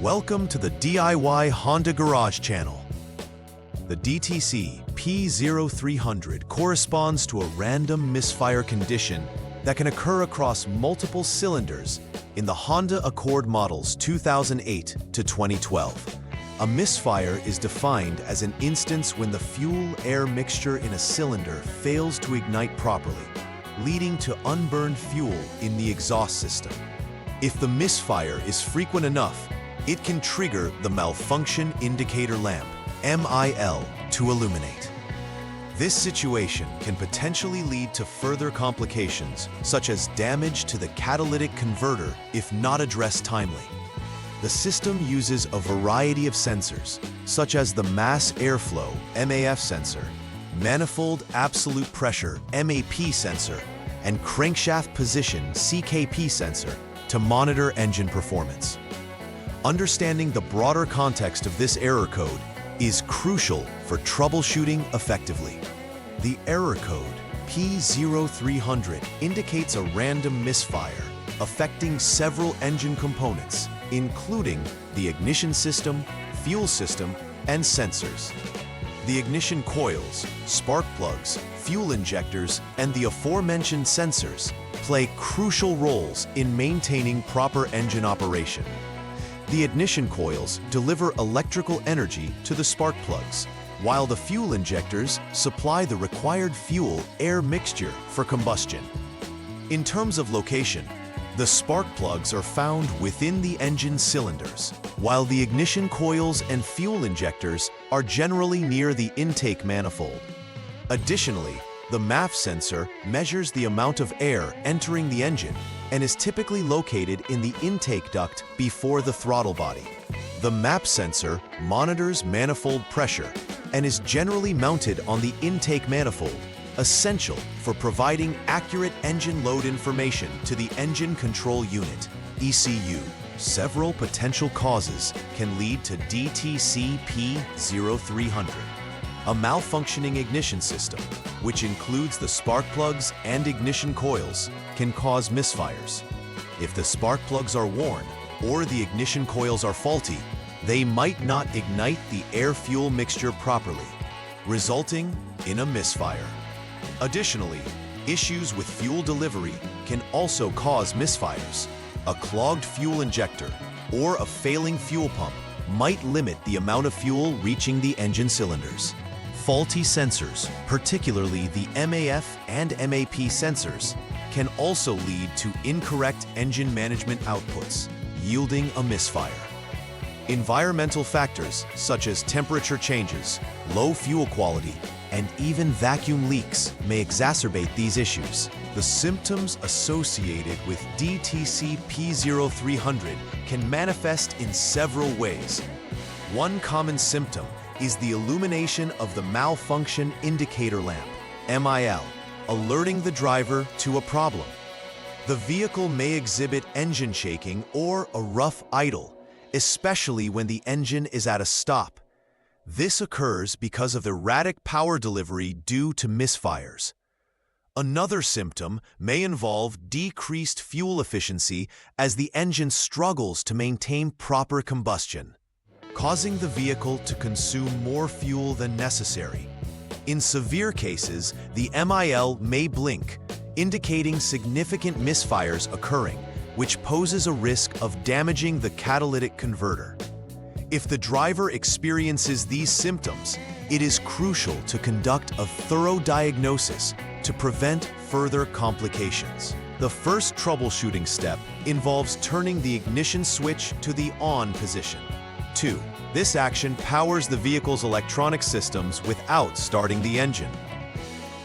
Welcome to the DIY Honda Garage channel. The DTC P0300 corresponds to a random misfire condition that can occur across multiple cylinders in the Honda Accord models 2008 to 2012. A misfire is defined as an instance when the fuel-air mixture in a cylinder fails to ignite properly, leading to unburned fuel in the exhaust system. If the misfire is frequent enough, it can trigger the malfunction indicator lamp, MIL, to illuminate. This situation can potentially lead to further complications, such as damage to the catalytic converter if not addressed timely. The system uses a variety of sensors, such as the mass airflow, MAF sensor, manifold absolute pressure, MAP sensor, and crankshaft position, CKP sensor, to monitor engine performance. Understanding the broader context of this error code is crucial for troubleshooting effectively. The error code P0300 indicates a random misfire affecting several engine components, including the ignition system, fuel system, and sensors. The ignition coils, spark plugs, fuel injectors, and the aforementioned sensors play crucial roles in maintaining proper engine operation. The ignition coils deliver electrical energy to the spark plugs, while the fuel injectors supply the required fuel-air mixture for combustion. In terms of location, the spark plugs are found within the engine cylinders, while the ignition coils and fuel injectors are generally near the intake manifold. Additionally, the MAF sensor measures the amount of air entering the engine and is typically located in the intake duct before the throttle body. The MAP sensor monitors manifold pressure and is generally mounted on the intake manifold, essential for providing accurate engine load information to the engine control unit, ECU. Several potential causes can lead to DTC P0300. A malfunctioning ignition system, which includes the spark plugs and ignition coils, can cause misfires. If the spark plugs are worn or the ignition coils are faulty, they might not ignite the air-fuel mixture properly, resulting in a misfire. Additionally, issues with fuel delivery can also cause misfires. A clogged fuel injector or a failing fuel pump might limit the amount of fuel reaching the engine cylinders. Faulty sensors, particularly the MAF and MAP sensors, can also lead to incorrect engine management outputs, yielding a misfire. Environmental factors such as temperature changes, low fuel quality, and even vacuum leaks may exacerbate these issues. The symptoms associated with DTC P0300 can manifest in several ways. One common symptom is the illumination of the malfunction indicator lamp, MIL, alerting the driver to a problem. The vehicle may exhibit engine shaking or a rough idle, especially when the engine is at a stop. This occurs because of erratic power delivery due to misfires. Another symptom may involve decreased fuel efficiency as the engine struggles to maintain proper combustion, causing the vehicle to consume more fuel than necessary. In severe cases, the MIL may blink, indicating significant misfires occurring, which poses a risk of damaging the catalytic converter. If the driver experiences these symptoms, it is crucial to conduct a thorough diagnosis to prevent further complications. The first troubleshooting step involves turning the ignition switch to the on position. 2. This action powers the vehicle's electronic systems without starting the engine.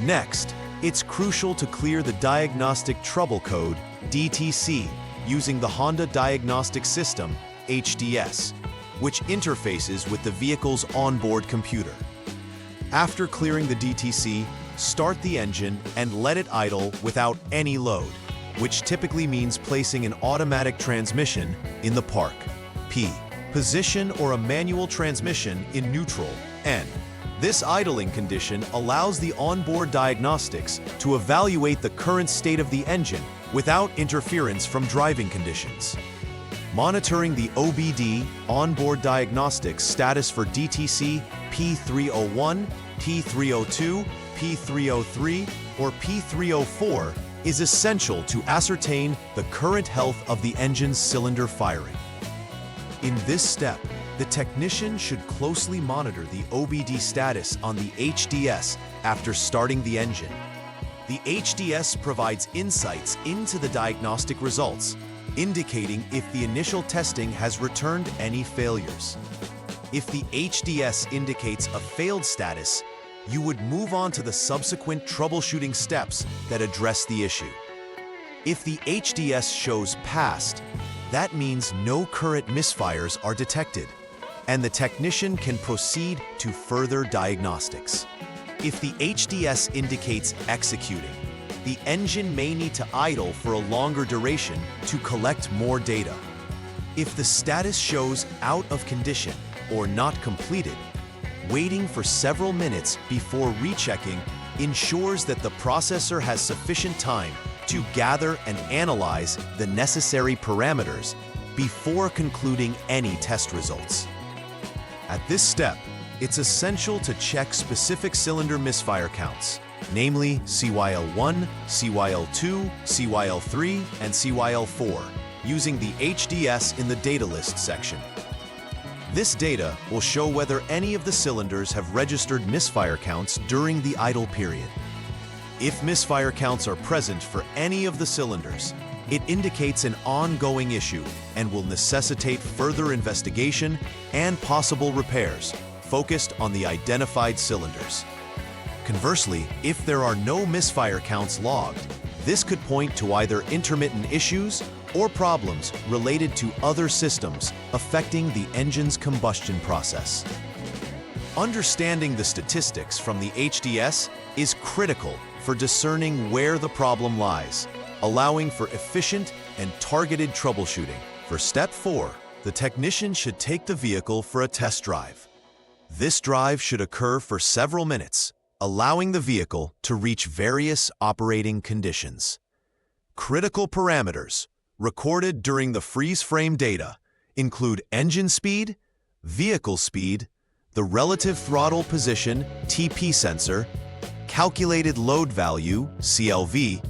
Next, it's crucial to clear the diagnostic trouble code, DTC, using the Honda Diagnostic System, HDS, which interfaces with the vehicle's onboard computer. After clearing the DTC, start the engine and let it idle without any load, which typically means placing an automatic transmission in the park. P. Position or a manual transmission in neutral. N. This idling condition allows the onboard diagnostics to evaluate the current state of the engine without interference from driving conditions. Monitoring the OBD onboard diagnostics status for DTC P301, P302, P303, or P304 is essential to ascertain the current health of the engine's cylinder firing. In this step, the technician should closely monitor the OBD status on the HDS after starting the engine. The HDS provides insights into the diagnostic results, indicating if the initial testing has returned any failures. If the HDS indicates a failed status, you would move on to the subsequent troubleshooting steps that address the issue. If the HDS shows passed, that means no current misfires are detected, and the technician can proceed to further diagnostics. If the HDS indicates executing, the engine may need to idle for a longer duration to collect more data. If the status shows out of condition or not completed, waiting for several minutes before rechecking ensures that the processor has sufficient time to gather and analyze the necessary parameters before concluding any test results. At this step, it's essential to check specific cylinder misfire counts, namely CYL1, CYL2, CYL3, and CYL4, using the HDS in the data list section. This data will show whether any of the cylinders have registered misfire counts during the idle period. If misfire counts are present for any of the cylinders, it indicates an ongoing issue and will necessitate further investigation and possible repairs focused on the identified cylinders. Conversely, if there are no misfire counts logged, this could point to either intermittent issues or problems related to other systems affecting the engine's combustion process. Understanding the statistics from the HDS is critical for discerning where the problem lies, allowing for efficient and targeted troubleshooting. For Step 4, the technician should take the vehicle for a test drive. This drive should occur for several minutes, allowing the vehicle to reach various operating conditions. Critical parameters recorded during the freeze frame data include engine speed, vehicle speed, the relative throttle position (TP) sensor, calculated load value (CLV),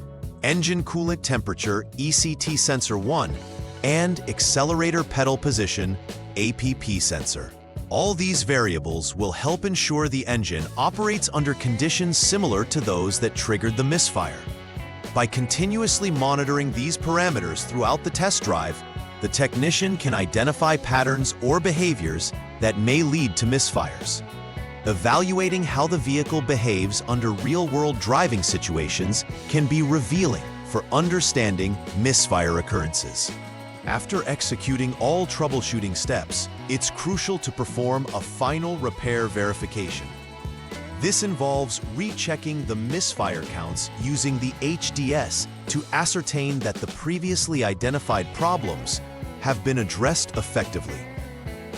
engine coolant temperature (ECT sensor 1), and accelerator pedal position (APP sensor). All these variables will help ensure the engine operates under conditions similar to those that triggered the misfire. By continuously monitoring these parameters throughout the test drive, the technician can identify patterns or behaviors that may lead to misfires. Evaluating how the vehicle behaves under real-world driving situations can be revealing for understanding misfire occurrences. After executing all troubleshooting steps, it's crucial to perform a final repair verification. This involves rechecking the misfire counts using the HDS to ascertain that the previously identified problems have been addressed effectively.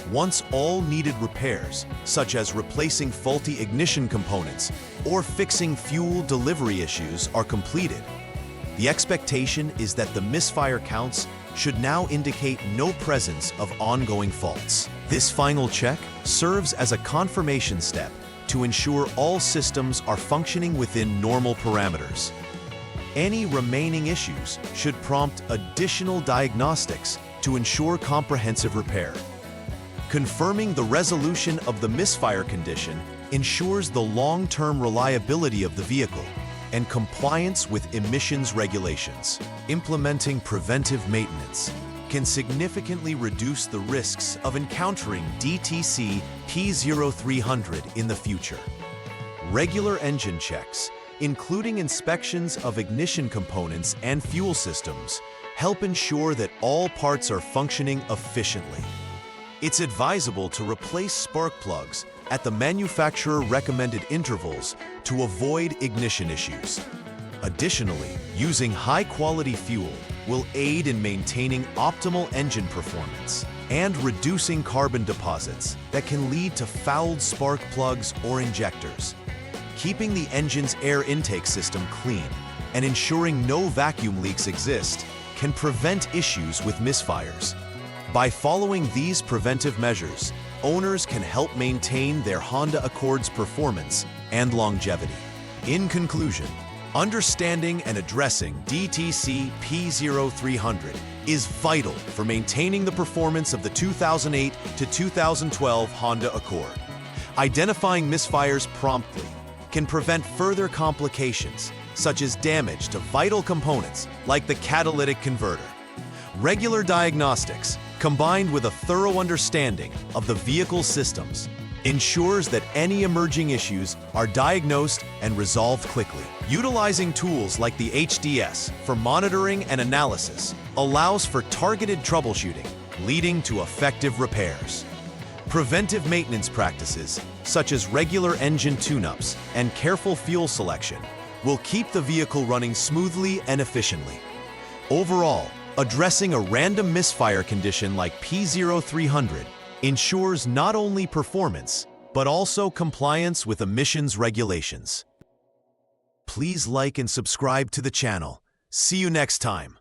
Once all needed repairs, such as replacing faulty ignition components or fixing fuel delivery issues, are completed, the expectation is that the misfire counts should now indicate no presence of ongoing faults. This final check serves as a confirmation step to ensure all systems are functioning within normal parameters. Any remaining issues should prompt additional diagnostics to ensure comprehensive repair. Confirming the resolution of the misfire condition ensures the long-term reliability of the vehicle and compliance with emissions regulations. Implementing preventive maintenance can significantly reduce the risks of encountering DTC P0300 in the future. Regular engine checks, including inspections of ignition components and fuel systems, help ensure that all parts are functioning efficiently. It's advisable to replace spark plugs at the manufacturer-recommended intervals to avoid ignition issues. Additionally, using high-quality fuel will aid in maintaining optimal engine performance and reducing carbon deposits that can lead to fouled spark plugs or injectors. Keeping the engine's air intake system clean and ensuring no vacuum leaks exist can prevent issues with misfires. By following these preventive measures, owners can help maintain their Honda Accord's performance and longevity. In conclusion, understanding and addressing DTC P0300 is vital for maintaining the performance of the 2008 to 2012 Honda Accord. Identifying misfires promptly can prevent further complications, such as damage to vital components like the catalytic converter. Regular diagnostics, combined with a thorough understanding of the vehicle systems, ensures that any emerging issues are diagnosed and resolved quickly. Utilizing tools like the HDS for monitoring and analysis allows for targeted troubleshooting, leading to effective repairs. Preventive maintenance practices, such as regular engine tune-ups and careful fuel selection, will keep the vehicle running smoothly and efficiently. Overall, addressing a random misfire condition like P0300 ensures not only performance, but also compliance with emissions regulations. Please like and subscribe to the channel. See you next time.